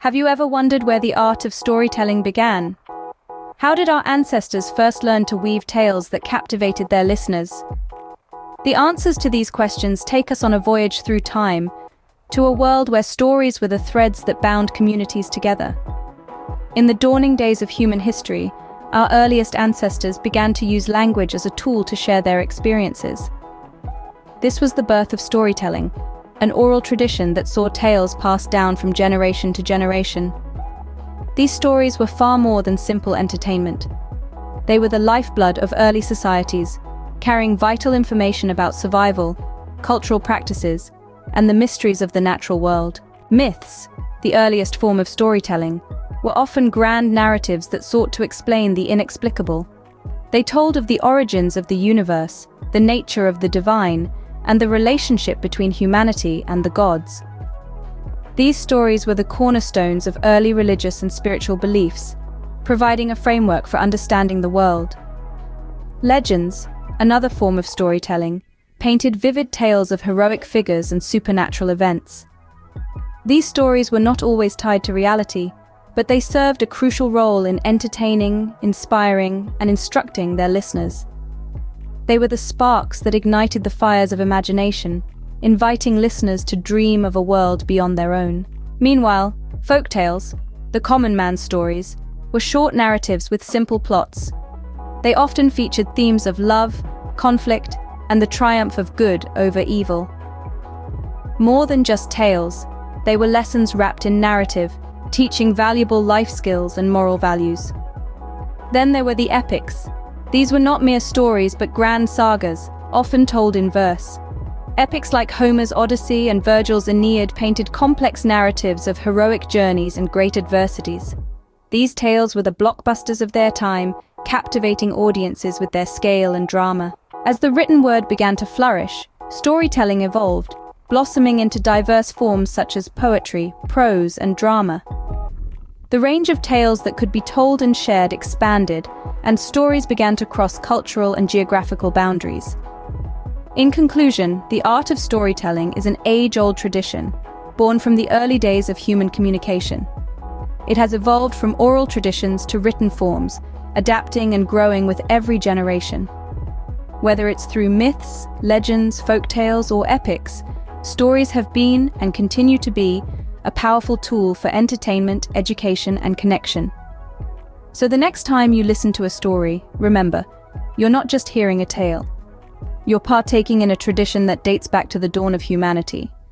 Have you ever wondered where the art of storytelling began? How did our ancestors first learn to weave tales that captivated their listeners? The answers to these questions take us on a voyage through time, to a world where stories were the threads that bound communities together. In the dawning days of human history, our earliest ancestors began to use language as a tool to share their experiences. This was the birth of storytelling, an oral tradition that saw tales passed down from generation to generation. These stories were far more than simple entertainment. They were the lifeblood of early societies, carrying vital information about survival, cultural practices, and the mysteries of the natural world. Myths, the earliest form of storytelling, were often grand narratives that sought to explain the inexplicable. They told of the origins of the universe, the nature of the divine, and the relationship between humanity and the gods. These stories were the cornerstones of early religious and spiritual beliefs, providing a framework for understanding the world. Legends, another form of storytelling, painted vivid tales of heroic figures and supernatural events. These stories were not always tied to reality, but they served a crucial role in entertaining, inspiring, and instructing their listeners. They were the sparks that ignited the fires of imagination, inviting listeners to dream of a world beyond their own. Meanwhile, folktales, the common man's stories, were short narratives with simple plots. They often featured themes of love, conflict, and the triumph of good over evil. More than just tales, they were lessons wrapped in narrative, teaching valuable life skills and moral values. Then there were the epics. These were not mere stories but grand sagas, often told in verse. Epics like Homer's Odyssey and Virgil's Aeneid painted complex narratives of heroic journeys and great adversities. These tales were the blockbusters of their time, captivating audiences with their scale and drama. As the written word began to flourish, storytelling evolved, blossoming into diverse forms such as poetry, prose, and drama. The range of tales that could be told and shared expanded, and stories began to cross cultural and geographical boundaries. In conclusion, the art of storytelling is an age-old tradition, born from the early days of human communication. It has evolved from oral traditions to written forms, adapting and growing with every generation. Whether it's through myths, legends, folktales, or epics, stories have been, and continue to be, a powerful tool for entertainment, education, and connection. So the next time you listen to a story, remember, you're not just hearing a tale. You're partaking in a tradition that dates back to the dawn of humanity.